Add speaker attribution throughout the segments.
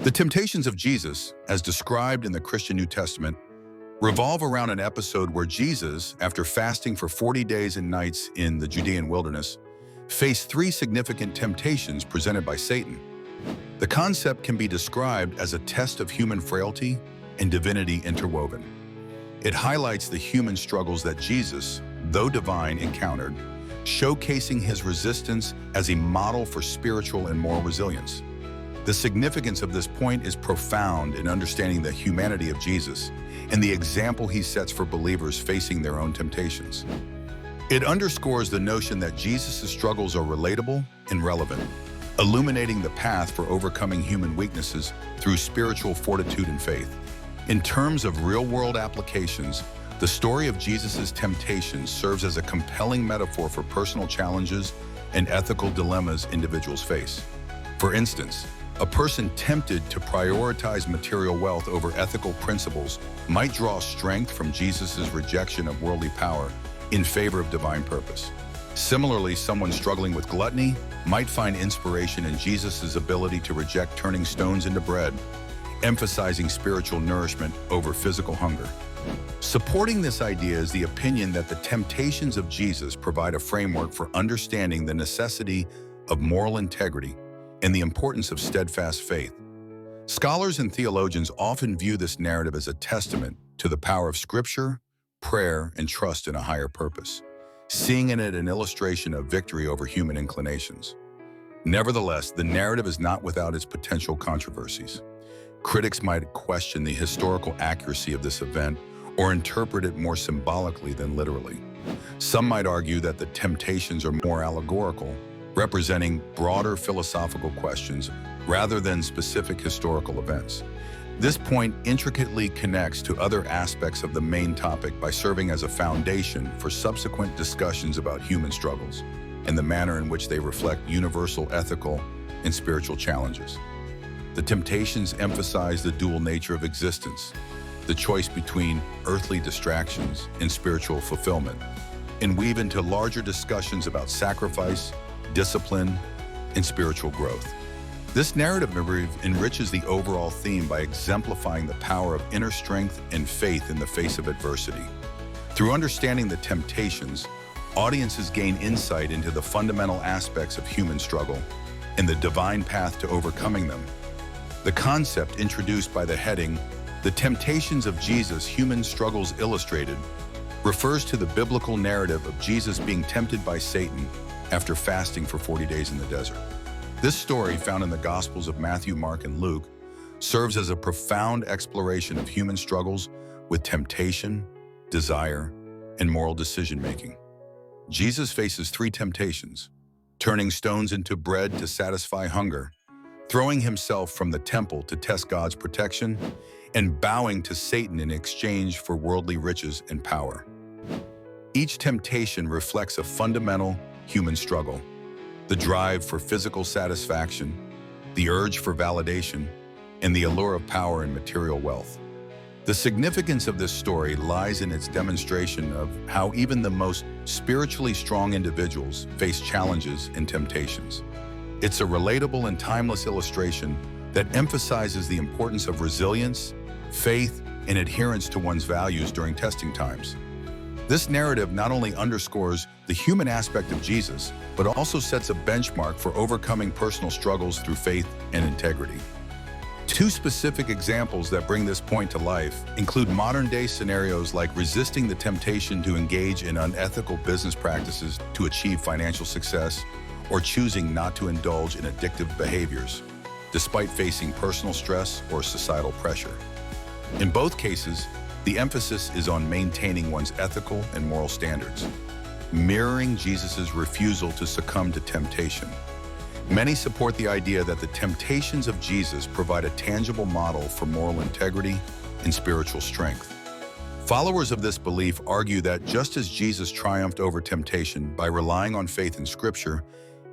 Speaker 1: The temptations of Jesus, as described in the Christian New Testament, revolve around an episode where Jesus, after fasting for 40 days and nights in the Judean wilderness, faced three significant temptations presented by Satan. The concept can be described as a test of human frailty and divinity interwoven. It highlights the human struggles that Jesus, though divine, encountered, showcasing his resistance as a model for spiritual and moral resilience. The significance of this point is profound in understanding the humanity of Jesus and the example he sets for believers facing their own temptations. It underscores the notion that Jesus' struggles are relatable and relevant, illuminating the path for overcoming human weaknesses through spiritual fortitude and faith. In terms of real-world applications, the story of Jesus' temptations serves as a compelling metaphor for personal challenges and ethical dilemmas individuals face. For instance, a person tempted to prioritize material wealth over ethical principles might draw strength from Jesus' rejection of worldly power in favor of divine purpose. Similarly, someone struggling with gluttony might find inspiration in Jesus' ability to reject turning stones into bread, emphasizing spiritual nourishment over physical hunger. Supporting this idea is the opinion that the temptations of Jesus provide a framework for understanding the necessity of moral integrity and the importance of steadfast faith. Scholars and theologians often view this narrative as a testament to the power of Scripture, prayer, and trust in a higher purpose, seeing in it an illustration of victory over human inclinations. Nevertheless, the narrative is not without its potential controversies. Critics might question the historical accuracy of this event or interpret it more symbolically than literally. Some might argue that the temptations are more allegorical, representing broader philosophical questions rather than specific historical events. This point intricately connects to other aspects of the main topic by serving as a foundation for subsequent discussions about human struggles and the manner in which they reflect universal ethical and spiritual challenges. The temptations emphasize the dual nature of existence, the choice between earthly distractions and spiritual fulfillment, and weave into larger discussions about sacrifice, discipline, and spiritual growth. This narrative enriches the overall theme by exemplifying the power of inner strength and faith in the face of adversity. Through understanding the temptations, audiences gain insight into the fundamental aspects of human struggle and the divine path to overcoming them. The concept introduced by the heading, "The Temptations of Jesus: Human Struggles Illustrated," refers to the biblical narrative of Jesus being tempted by Satan after fasting for 40 days in the desert. This story, found in the Gospels of Matthew, Mark, and Luke, serves as a profound exploration of human struggles with temptation, desire, and moral decision-making. Jesus faces three temptations: turning stones into bread to satisfy hunger, throwing himself from the temple to test God's protection, and bowing to Satan in exchange for worldly riches and power. Each temptation reflects a fundamental human struggle: the drive for physical satisfaction, the urge for validation, and the allure of power and material wealth. The significance of this story lies in its demonstration of how even the most spiritually strong individuals face challenges and temptations. It's a relatable and timeless illustration that emphasizes the importance of resilience, faith, and adherence to one's values during testing times. This narrative not only underscores the human aspect of Jesus, but also sets a benchmark for overcoming personal struggles through faith and integrity. Two specific examples that bring this point to life include modern-day scenarios like resisting the temptation to engage in unethical business practices to achieve financial success, or choosing not to indulge in addictive behaviors, despite facing personal stress or societal pressure. In both cases, the emphasis is on maintaining one's ethical and moral standards, mirroring Jesus' refusal to succumb to temptation. Many support the idea that the temptations of Jesus provide a tangible model for moral integrity and spiritual strength. Followers of this belief argue that just as Jesus triumphed over temptation by relying on faith in Scripture,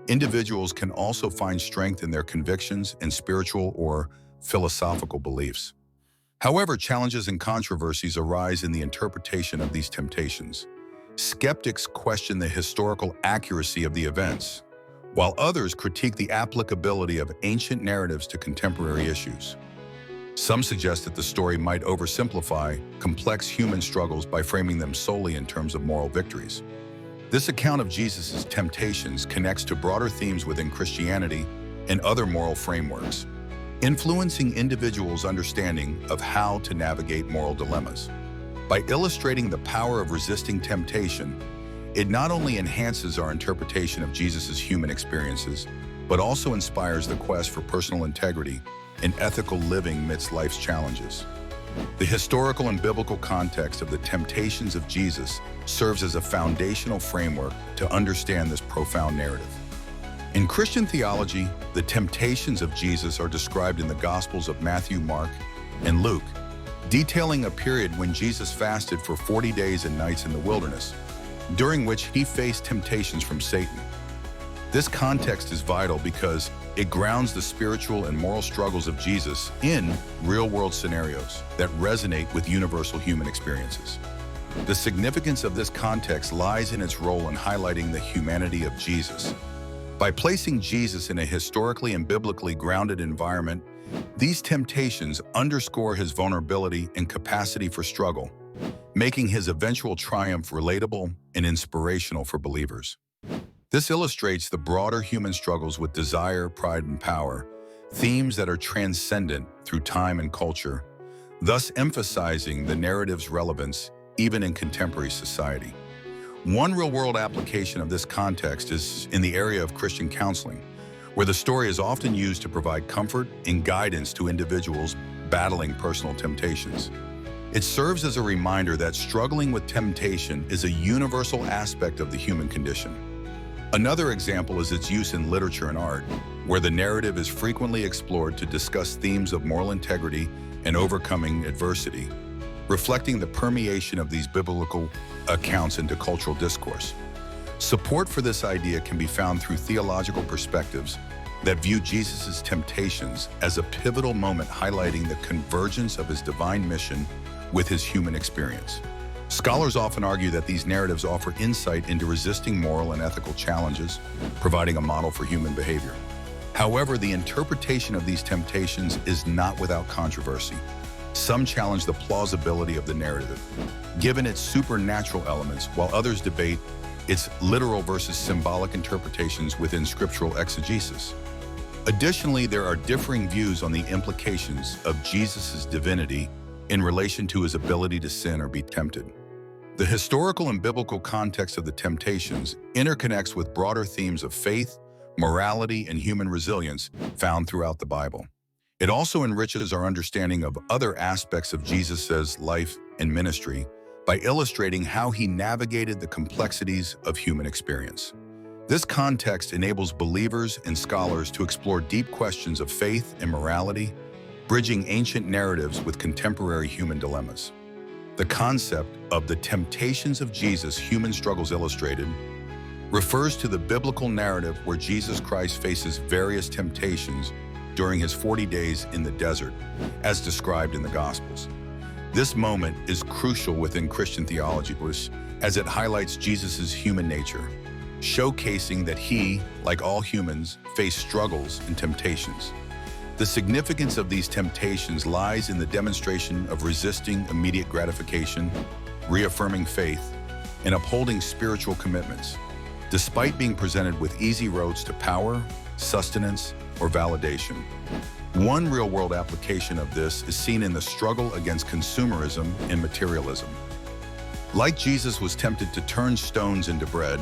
Speaker 1: individuals can also find strength in their convictions and spiritual or philosophical beliefs. However, challenges and controversies arise in the interpretation of these temptations. Skeptics question the historical accuracy of the events, while others critique the applicability of ancient narratives to contemporary issues. Some suggest that the story might oversimplify complex human struggles by framing them solely in terms of moral victories. This account of Jesus' temptations connects to broader themes within Christianity and other moral frameworks, influencing individuals' understanding of how to navigate moral dilemmas. By illustrating the power of resisting temptation, it not only enhances our interpretation of Jesus' human experiences, but also inspires the quest for personal integrity and ethical living amidst life's challenges. The historical and biblical context of the temptations of Jesus serves as a foundational framework to understand this profound narrative. In Christian theology, the temptations of Jesus are described in the Gospels of Matthew, Mark, and Luke, detailing a period when Jesus fasted for 40 days and nights in the wilderness, during which he faced temptations from Satan. This context is vital because it grounds the spiritual and moral struggles of Jesus in real-world scenarios that resonate with universal human experiences. The significance of this context lies in its role in highlighting the humanity of Jesus. By placing Jesus in a historically and biblically grounded environment, these temptations underscore his vulnerability and capacity for struggle, making his eventual triumph relatable and inspirational for believers. This illustrates the broader human struggles with desire, pride, and power, themes that are transcendent through time and culture, thus emphasizing the narrative's relevance even in contemporary society. One real-world application of this context is in the area of Christian counseling, where the story is often used to provide comfort and guidance to individuals battling personal temptations. It serves as a reminder that struggling with temptation is a universal aspect of the human condition. Another example is its use in literature and art, where the narrative is frequently explored to discuss themes of moral integrity and overcoming adversity, reflecting the permeation of these biblical accounts into cultural discourse. Support for this idea can be found through theological perspectives that view Jesus' temptations as a pivotal moment highlighting the convergence of his divine mission with his human experience. Scholars often argue that these narratives offer insight into resisting moral and ethical challenges, providing a model for human behavior. However, the interpretation of these temptations is not without controversy. Some challenge the plausibility of the narrative, given its supernatural elements, while others debate its literal versus symbolic interpretations within scriptural exegesis. Additionally, there are differing views on the implications of Jesus' divinity in relation to his ability to sin or be tempted. The historical and biblical context of the temptations interconnects with broader themes of faith, morality, and human resilience found throughout the Bible. It also enriches our understanding of other aspects of Jesus' life and ministry by illustrating how he navigated the complexities of human experience. This context enables believers and scholars to explore deep questions of faith and morality, bridging ancient narratives with contemporary human dilemmas. The concept of the temptations of Jesus, human struggles illustrated, refers to the biblical narrative where Jesus Christ faces various temptations during his 40 days in the desert, as described in the Gospels. This moment is crucial within Christian theology as it highlights Jesus' human nature, showcasing that he, like all humans, faced struggles and temptations. The significance of these temptations lies in the demonstration of resisting immediate gratification, reaffirming faith, and upholding spiritual commitments, despite being presented with easy roads to power, sustenance, or validation. One real-world application of this is seen in the struggle against consumerism and materialism. Like Jesus was tempted to turn stones into bread,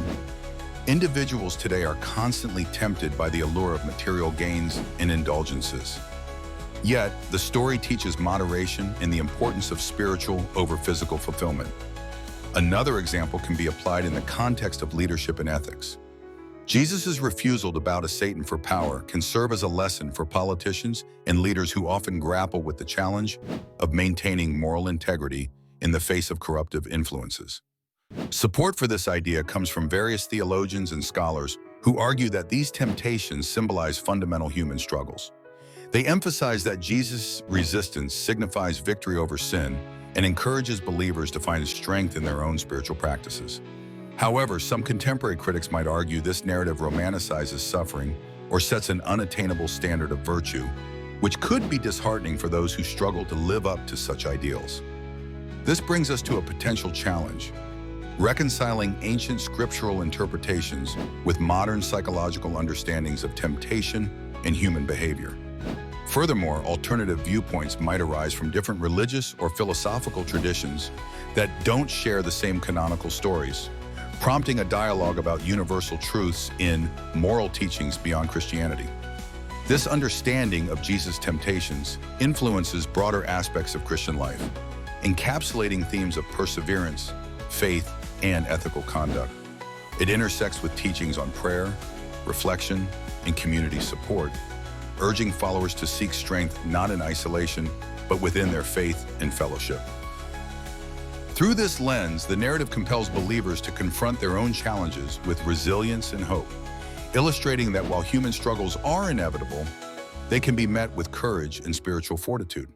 Speaker 1: individuals today are constantly tempted by the allure of material gains and indulgences. Yet, the story teaches moderation and the importance of spiritual over physical fulfillment. Another example can be applied in the context of leadership and ethics. Jesus' refusal to bow to Satan for power can serve as a lesson for politicians and leaders who often grapple with the challenge of maintaining moral integrity in the face of corruptive influences. Support for this idea comes from various theologians and scholars who argue that these temptations symbolize fundamental human struggles. They emphasize that Jesus' resistance signifies victory over sin and encourages believers to find strength in their own spiritual practices. However, some contemporary critics might argue this narrative romanticizes suffering or sets an unattainable standard of virtue, which could be disheartening for those who struggle to live up to such ideals. This brings us to a potential challenge: reconciling ancient scriptural interpretations with modern psychological understandings of temptation and human behavior. Furthermore, alternative viewpoints might arise from different religious or philosophical traditions that don't share the same canonical stories, prompting a dialogue about universal truths in moral teachings beyond Christianity. This understanding of Jesus' temptations influences broader aspects of Christian life, encapsulating themes of perseverance, faith, and ethical conduct. It intersects with teachings on prayer, reflection, and community support, urging followers to seek strength not in isolation, but within their faith and fellowship. Through this lens, the narrative compels believers to confront their own challenges with resilience and hope, illustrating that while human struggles are inevitable, they can be met with courage and spiritual fortitude.